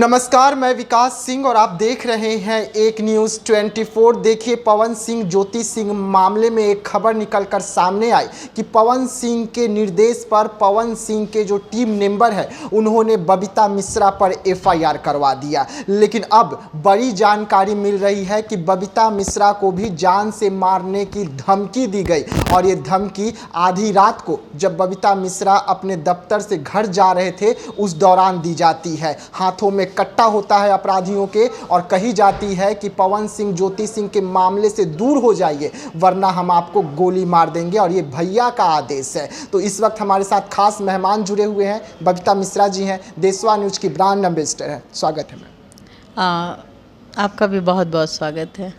नमस्कार, मैं विकास सिंह और आप देख रहे हैं एक न्यूज़ 24। देखिए, पवन सिंह ज्योति सिंह मामले में एक खबर निकलकर सामने आई कि पवन सिंह के निर्देश पर पवन सिंह के जो टीम मेंबर है उन्होंने बबीता मिश्रा पर एफआईआर करवा दिया। लेकिन अब बड़ी जानकारी मिल रही है कि बबीता मिश्रा को भी जान से मारने की धमकी दी गई और ये धमकी आधी रात को जब बबीता मिश्रा अपने दफ्तर से घर जा रहे थे उस दौरान दी जाती है। हाथों में कट्टा होता है अपराधियों के और कही जाती है कि पवन सिंह ज्योति सिंह के मामले से दूर हो जाइए वरना हम आपको गोली मार देंगे और ये भैया का आदेश है। तो इस वक्त हमारे साथ खास मेहमान जुड़े हुए हैं। बबीता मिश्रा जी हैं, देशवा न्यूज़ की ब्रांड एम्बेसडर है। स्वागत है मैम। आपका भी बहुत बहुत स्वागत है।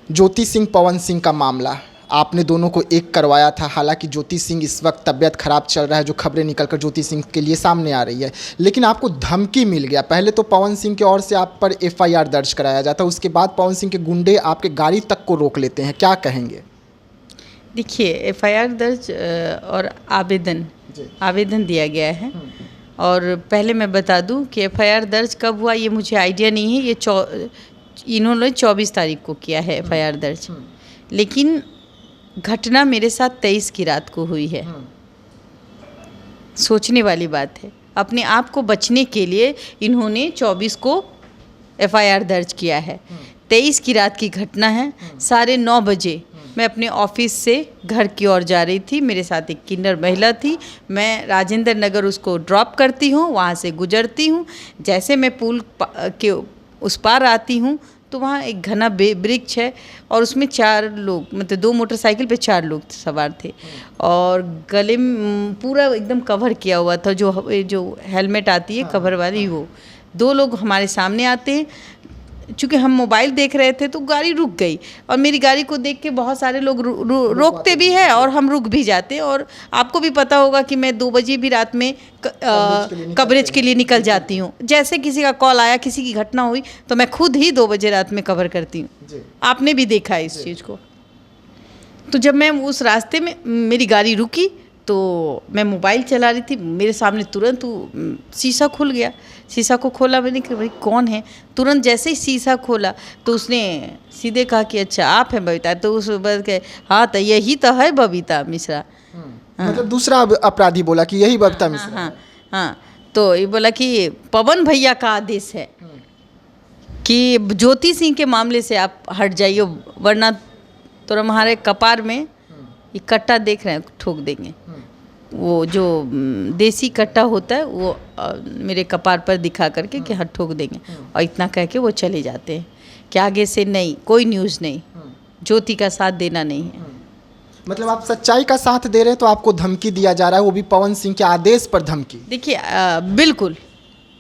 ज्योति सिंह पवन सिंह का मामला आपने दोनों को एक करवाया था। हालांकि ज्योति सिंह इस वक्त तबीयत खराब चल रहा है, जो खबरें निकलकर ज्योति सिंह के लिए सामने आ रही है, लेकिन आपको धमकी मिल गया। पहले तो पवन सिंह की ओर से आप पर एफआईआर दर्ज कराया जाता, उसके बाद पवन सिंह के गुंडे आपके गाड़ी तक को रोक लेते हैं, क्या कहेंगे? देखिए, एफआईआर दर्ज और आवेदन दिया गया है। और पहले मैं बता दूं कि एफआईआर दर्ज कब हुआ ये मुझे आइडिया नहीं है। ये इन्होंने 24 तारीख को किया है एफआईआर दर्ज, लेकिन घटना मेरे साथ 23 की रात को हुई है। सोचने वाली बात है। अपने आप को बचने के लिए इन्होंने 24 को एफआईआर दर्ज किया है। 23 की रात की घटना है। 9:30 बजे मैं अपने ऑफिस से घर की ओर जा रही थी। मेरे साथ एक किन्नर महिला थी। मैं राजेंद्र नगर उसको ड्रॉप करती हूँ, वहाँ से गुजरती हूँ। जैसे मैं पुल के उस पार आती हूँ तो वहाँ एक घना वृक्ष है और उसमें 4 लोग, मतलब 2 मोटरसाइकिल पे 4 लोग सवार थे और गले में पूरा एकदम कवर किया हुआ था, जो हेलमेट आती है कवर वाली, वो 2 लोग हमारे सामने आते हैं। चूँकि हम मोबाइल देख रहे थे तो गाड़ी रुक गई और मेरी गाड़ी को देख के बहुत सारे लोग रोकते भी हैं और हम रुक भी जाते हैं। और आपको भी पता होगा कि मैं 2 बजे भी रात में कवरेज के लिए निकल जाती हूँ। जैसे किसी का कॉल आया, किसी की घटना हुई तो मैं खुद ही 2 बजे रात में कवर करती हूँ। आपने भी देखा है इस चीज़ को। तो जब मैं उस रास्ते में मेरी गाड़ी रुकी तो मैं मोबाइल चला रही थी, मेरे सामने तुरंत शीशा खुल गया। शीशा को खोला, मैंने कहा भाई कौन है। तुरंत जैसे ही शीशा खोला तो उसने सीधे कहा कि अच्छा आप हैं बबीता। तो उस बात के हाँ तो यही तो है बबीता मिश्रा। मतलब दूसरा अपराधी बोला कि यही बबीता मिश्रा। हाँ, तो ये बोला कि पवन भैया का आदेश है कि ज्योति सिंह के मामले से आप हट जाइए वरना तो हमारे कपार में ये कट्टा देख रहे हैं ठोक देंगे। वो जो देसी कट्टा होता है वो मेरे कपार पर दिखा करके कि हाँ ठोक देंगे और इतना कह के वो चले जाते हैं कि आगे से नहीं, कोई न्यूज़ नहीं, ज्योति का साथ देना नहीं है। मतलब आप सच्चाई का साथ दे रहे हैं तो आपको धमकी दिया जा रहा है, वो भी पवन सिंह के आदेश पर धमकी। देखिए, बिल्कुल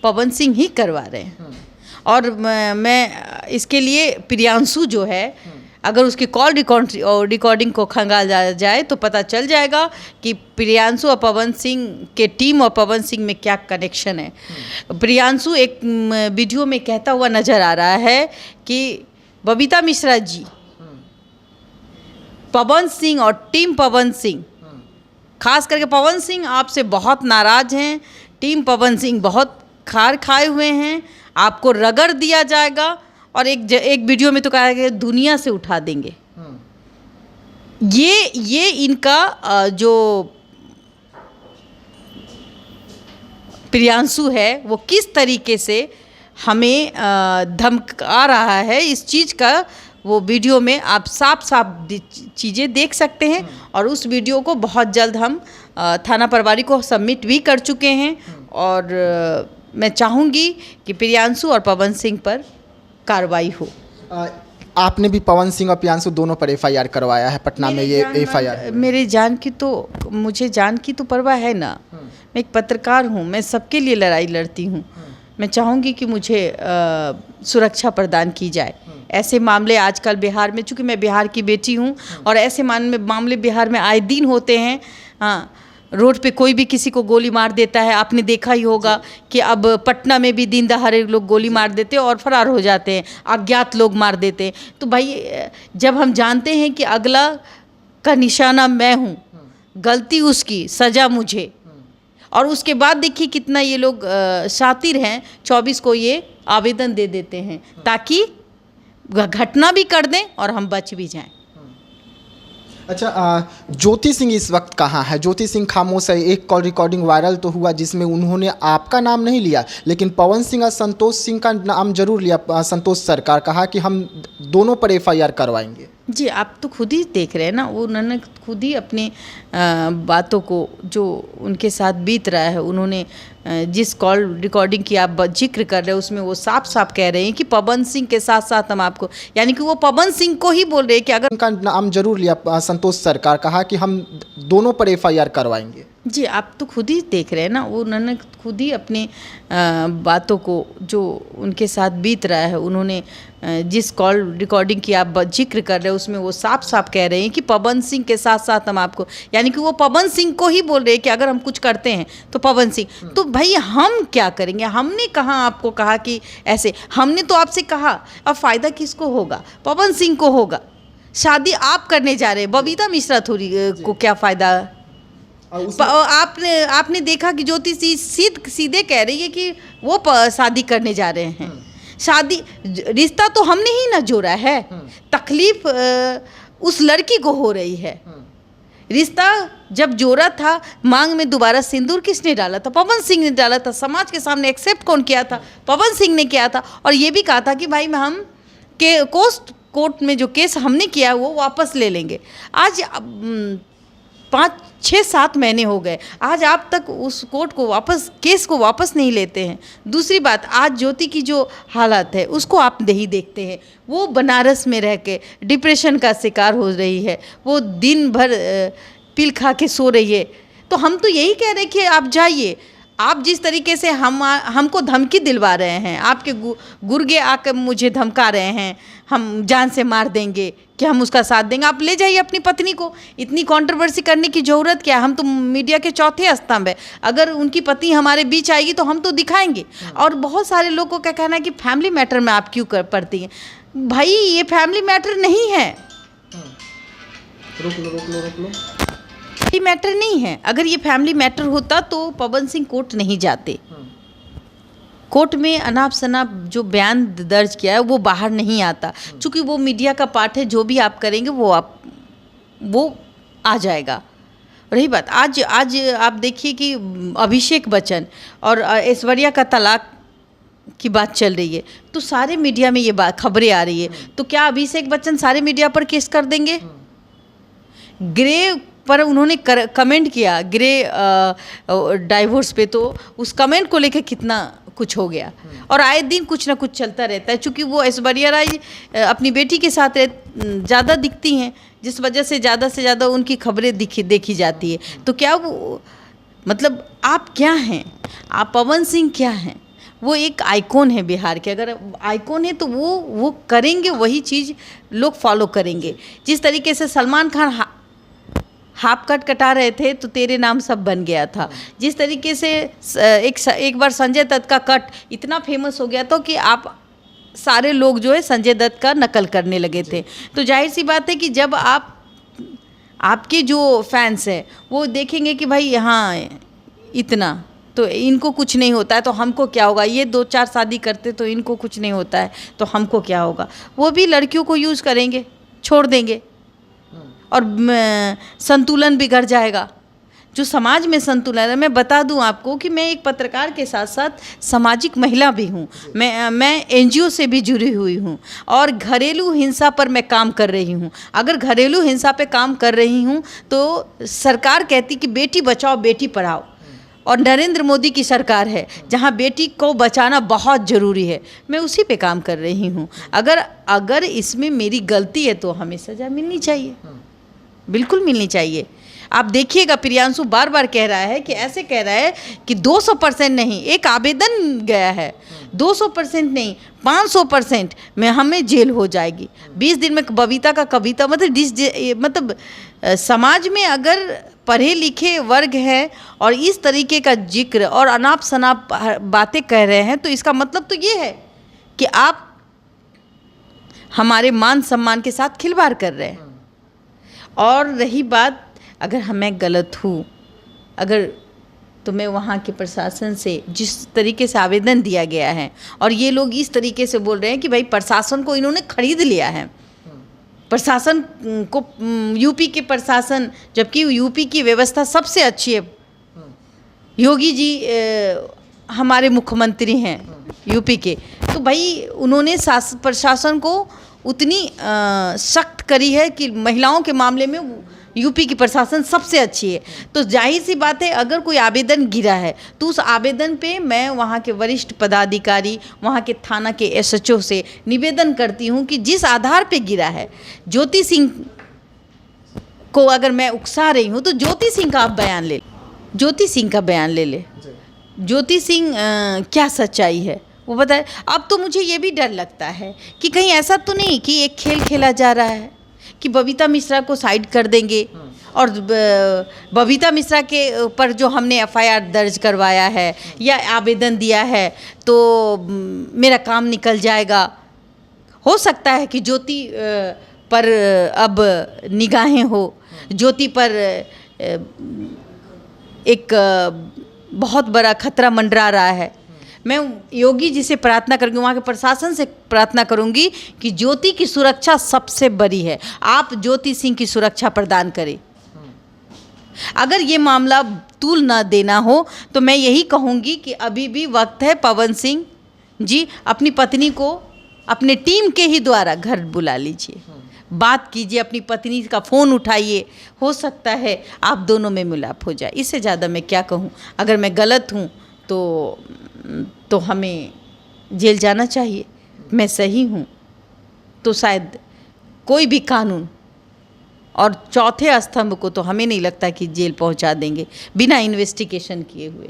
पवन सिंह ही करवा रहे हैं और मैं इसके लिए प्रियांशु जो है, अगर उसकी कॉल रिकॉर्डिंग को खंगाला जाए तो पता चल जाएगा कि प्रियांशु और पवन सिंह के टीम और पवन सिंह में क्या कनेक्शन है। प्रियांशु एक वीडियो में कहता हुआ नज़र आ रहा है कि बबीता मिश्रा जी, पवन सिंह और टीम पवन सिंह, खास करके पवन सिंह आपसे बहुत नाराज़ हैं। टीम पवन सिंह बहुत खार खाए हुए हैं, आपको रगड़ दिया जाएगा और एक वीडियो में तो कहा है कि दुनिया से उठा देंगे। ये इनका जो प्रियांशु है वो किस तरीके से हमें धमका रहा है, इस चीज़ का वो वीडियो में आप साफ चीज़ें देख सकते हैं। और उस वीडियो को बहुत जल्द हम थाना प्रभारी को सबमिट भी कर चुके हैं और मैं चाहूँगी कि प्रियांशु और पवन सिंह पर कार्रवाई हो। आपने भी पवन सिंह और प्रियांशु दोनों पर एफआईआर करवाया है पटना में। ये एफआईआर मेरे जान की तो, मुझे जान की तो परवाह है ना। मैं एक पत्रकार हूँ, मैं सबके लिए लड़ाई लड़ती हूँ। मैं चाहूँगी कि मुझे सुरक्षा प्रदान की जाए। ऐसे मामले आजकल बिहार में, चूँकि मैं बिहार की बेटी हूँ और ऐसे मामले बिहार में आए दिन होते हैं। हाँ, रोड पे कोई भी किसी को गोली मार देता है। आपने देखा ही होगा कि अब पटना में भी दिन दहाड़े लोग गोली मार देते हैं और फरार हो जाते हैं, अज्ञात लोग मार देते हैं। तो भाई, जब हम जानते हैं कि अगला का निशाना मैं हूँ, गलती उसकी, सज़ा मुझे, और उसके बाद देखिए कितना ये लोग शातिर हैं, 24 को ये आवेदन दे देते हैं ताकि घटना भी कर दें और हम बच भी जाएं। अच्छा, ज्योति सिंह इस वक्त कहाँ है? ज्योति सिंह खामोश है। एक कॉल रिकॉर्डिंग वायरल तो हुआ जिसमें उन्होंने आपका नाम नहीं लिया, लेकिन पवन सिंह और संतोष सिंह का नाम जरूर लिया। संतोष सरकार कहा कि हम दोनों पर एफआईआर करवाएंगे। जी, आप तो खुद ही देख रहे हैं ना, उन्होंने खुद ही अपनी बातों को जो उनके साथ बीत रहा है, उन्होंने जिस कॉल रिकॉर्डिंग की आप जिक्र कर रहे हैं उसमें वो साफ साफ कह रहे हैं कि पवन सिंह के साथ साथ हम आपको, यानी कि वो पवन सिंह को ही बोल रहे हैं कि अगर उनका नाम जरूर लिया। संतोष सरकार कहा कि हम दोनों पर एफआईआर करवाएंगे। जी, आप तो खुद ही देख रहे हैं ना, उन्होंने खुद ही अपनी बातों को जो उनके साथ बीत रहा है, उन्होंने जिस कॉल रिकॉर्डिंग की आप जिक्र कर रहे हैं उसमें वो साफ साफ कह रहे हैं कि पवन सिंह के साथ साथ हम आपको, यानी कि वो पवन सिंह को ही बोल रहे हैं कि अगर हम कुछ करते हैं तो पवन सिंह। तो भाई हम क्या करेंगे? हमने कहाँ आपको कहा कि ऐसे, हमने तो आपसे कहा अब फ़ायदा किसको होगा? पवन सिंह को होगा। शादी आप करने जा रहे हैं, बबीता मिश्रा थोड़ी को क्या फ़ायदा? आपने देखा कि ज्योति सीधे कह रही है कि वो शादी करने जा रहे हैं। शादी, रिश्ता तो हमने ही ना जोड़ा है, तकलीफ उस लड़की को हो रही है। रिश्ता जब जोड़ा था, मांग में दोबारा सिंदूर किसने डाला था? पवन सिंह ने डाला था। समाज के सामने एक्सेप्ट कौन किया था? पवन सिंह ने किया था। और ये भी कहा था कि भाई हम के कोर्ट में जो केस हमने किया वो वापस ले लेंगे। आज 5-6-7 महीने हो गए, आज आप तक उस केस को वापस नहीं लेते हैं। दूसरी बात, आज ज्योति की जो हालत है उसको आप नहीं देखते हैं। वो बनारस में रह के डिप्रेशन का शिकार हो रही है, वो दिन भर पिल खा के सो रही है। तो हम तो यही कह रहे हैं कि आप जाइए। आप जिस तरीके से हमको धमकी दिलवा रहे हैं, आपके गुर्गे आकर मुझे धमका रहे हैं, हम जान से मार देंगे कि हम उसका साथ देंगे। आप ले जाइए अपनी पत्नी को, इतनी कंट्रोवर्सी करने की ज़रूरत क्या? हम तो मीडिया के चौथे स्तंभ है। अगर उनकी पत्नी हमारे बीच आएगी तो हम तो दिखाएंगे। और बहुत सारे लोगों का कहना है कि फैमिली मैटर में आप क्यों पढ़ती हैं? भाई ये फैमिली मैटर नहीं है, रोक लो। मैटर नहीं है। अगर ये फैमिली मैटर होता तो पवन सिंह कोर्ट नहीं जाते। कोर्ट में अनाप शनाप जो बयान दर्ज किया है वो बाहर नहीं आता, क्योंकि वो मीडिया का पार्ट है। जो भी आप करेंगे वो आ जाएगा। रही बात, आज आप देखिए कि अभिषेक बच्चन और ऐश्वर्या का तलाक की बात चल रही है, तो सारे मीडिया में ये बात खबरें आ रही है। तो क्या अभिषेक बच्चन सारे मीडिया पर केस कर देंगे? ग्रे पर उन्होंने कमेंट किया, ग्रे डाइवोर्स पे, तो उस कमेंट को लेकर कितना कुछ हो गया। और आए दिन कुछ ना कुछ चलता रहता है, क्योंकि वो ऐश्वर्या राय अपनी बेटी के साथ ज़्यादा दिखती हैं, जिस वजह से ज़्यादा उनकी खबरें देखी जाती है। तो क्या वो, मतलब आप क्या हैं? आप पवन सिंह क्या हैं? वो एक आइकॉन है बिहार के। अगर आइकॉन है तो वो करेंगे, वही चीज़ लोग फॉलो करेंगे। जिस तरीके से सलमान खान हाफ कट कटा रहे थे तो तेरे नाम सब बन गया था, जिस तरीके से एक बार संजय दत्त का कट इतना फेमस हो गया था कि आप सारे लोग जो है संजय दत्त का नकल करने लगे थे। तो जाहिर सी बात है कि जब आपके जो फैंस हैं वो देखेंगे कि भाई यहाँ इतना, तो इनको कुछ नहीं होता है तो हमको क्या होगा? ये 2-4 शादी करते तो इनको कुछ नहीं होता है तो हमको क्या होगा? वो भी लड़कियों को यूज़ करेंगे, छोड़ देंगे और संतुलन बिगड़ जाएगा। जो समाज में संतुलन है, मैं बता दूं आपको कि मैं एक पत्रकार के साथ साथ सामाजिक महिला भी हूं। मैं एनजीओ से भी जुड़ी हुई हूं और घरेलू हिंसा पर मैं काम कर रही हूं। अगर घरेलू हिंसा पे काम कर रही हूं तो सरकार कहती कि बेटी बचाओ बेटी पढ़ाओ, और नरेंद्र मोदी की सरकार है जहां बेटी को बचाना बहुत ज़रूरी है। मैं उसी पे काम कर रही हूं। अगर इसमें मेरी गलती है तो हमें सज़ा मिलनी चाहिए, बिल्कुल मिलनी चाहिए। आप देखिएगा प्रियांशु बार बार कह रहा है कि ऐसे कह रहा है कि 200% नहीं, एक आवेदन गया है, 200% नहीं 500% में हमें जेल हो जाएगी। 20 दिन में बबीता का कविता, मतलब समाज में अगर पढ़े लिखे वर्ग हैं और इस तरीके का जिक्र और अनाप शनाप बातें कह रहे हैं तो इसका मतलब तो ये है कि आप हमारे मान सम्मान के साथ खिलवाड़ कर रहे हैं। और रही बात, अगर मैं गलत हूँ, अगर तो मैं वहाँ के प्रशासन से जिस तरीके से आवेदन दिया गया है, और ये लोग इस तरीके से बोल रहे हैं कि भाई प्रशासन को इन्होंने खरीद लिया है, प्रशासन को, यूपी के प्रशासन, जबकि यूपी की व्यवस्था सबसे अच्छी है। योगी जी हमारे मुख्यमंत्री हैं यूपी के, तो भाई उन्होंने प्रशासन को उतनी सख्त करी है कि महिलाओं के मामले में यूपी की प्रशासन सबसे अच्छी है। तो जाहिर सी बात है, अगर कोई आवेदन गिरा है तो उस आवेदन पे मैं वहाँ के वरिष्ठ पदाधिकारी, वहाँ के थाना के एसएचओ से निवेदन करती हूँ कि जिस आधार पे गिरा है, ज्योति सिंह को अगर मैं उकसा रही हूँ तो ज्योति सिंह का आप बयान ले, ज्योति सिंह का बयान ले ले, ज्योति सिंह क्या सच्चाई है वो बताए। अब तो मुझे ये भी डर लगता है कि कहीं ऐसा तो नहीं कि एक खेल खेला जा रहा है कि बबीता मिश्रा को साइड कर देंगे और बबीता मिश्रा के ऊपर जो हमने एफआईआर दर्ज करवाया है या आवेदन दिया है तो मेरा काम निकल जाएगा। हो सकता है कि ज्योति पर अब निगाहें हो, ज्योति पर एक बहुत बड़ा खतरा मंडरा रहा है। मैं योगी जी से प्रार्थना करूँगी, वहाँ के प्रशासन से प्रार्थना करूँगी कि ज्योति की सुरक्षा सबसे बड़ी है, आप ज्योति सिंह की सुरक्षा प्रदान करें। अगर ये मामला तूल ना देना हो तो मैं यही कहूँगी कि अभी भी वक्त है, पवन सिंह जी अपनी पत्नी को अपने टीम के ही द्वारा घर बुला लीजिए, बात कीजिए, अपनी पत्नी का फ़ोन उठाइए, हो सकता है आप दोनों में मिलाप हो जाए। इससे ज़्यादा मैं क्या कहूँ। अगर मैं गलत हूँ तो हमें जेल जाना चाहिए, मैं सही हूँ तो शायद कोई भी कानून और चौथे स्तंभ को तो हमें नहीं लगता कि जेल पहुंचा देंगे बिना इन्वेस्टिगेशन किए हुए।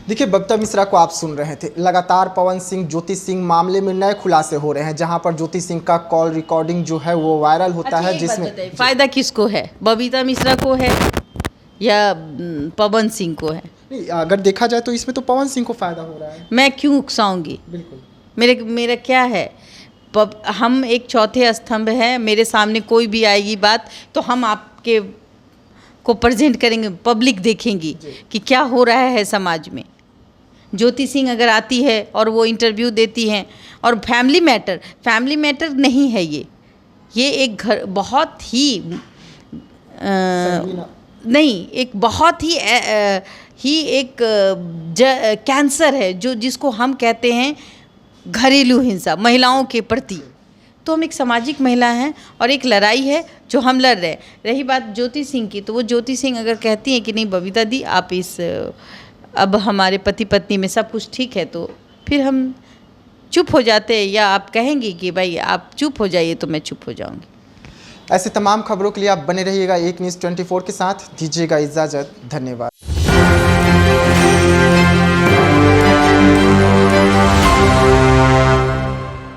देखिए, बबीता मिश्रा को आप सुन रहे थे, लगातार पवन सिंह, ज्योति सिंह मामले में नए खुलासे हो रहे हैं, जहां पर ज्योति सिंह का कॉल रिकॉर्डिंग जो है वो वायरल होता है, जिसमें फ़ायदा किसको है, बबीता मिश्रा को है या पवन सिंह को है? नहीं, अगर देखा जाए तो इसमें तो पवन सिंह को फ़ायदा हो रहा है। मैं क्यों उकसाऊंगी? बिल्कुल, मेरा क्या है, हम एक चौथे स्तंभ है, मेरे सामने कोई भी आएगी बात तो हम आपके को प्रेजेंट करेंगे, पब्लिक देखेंगी कि क्या हो रहा है समाज में। ज्योति सिंह अगर आती है और वो इंटरव्यू देती हैं, और फैमिली मैटर नहीं है ये एक घर बहुत ही नहीं, एक बहुत ही एक कैंसर है जो जिसको हम कहते हैं घरेलू हिंसा महिलाओं के प्रति। तो हम एक सामाजिक महिला हैं और एक लड़ाई है जो हम लड़ रहे हैं। रही बात ज्योति सिंह की, तो वो ज्योति सिंह अगर कहती हैं कि नहीं बबीता दी आप अब हमारे पति पत्नी में सब कुछ ठीक है, तो फिर हम चुप हो जाते हैं, या आप कहेंगी कि भाई आप चुप हो जाइए तो मैं चुप हो जाऊंगी। ऐसे तमाम खबरों के लिए आप बने रहिएगा एक न्यूज़ 24 के साथ। दीजिएगा इजाज़त, धन्यवाद।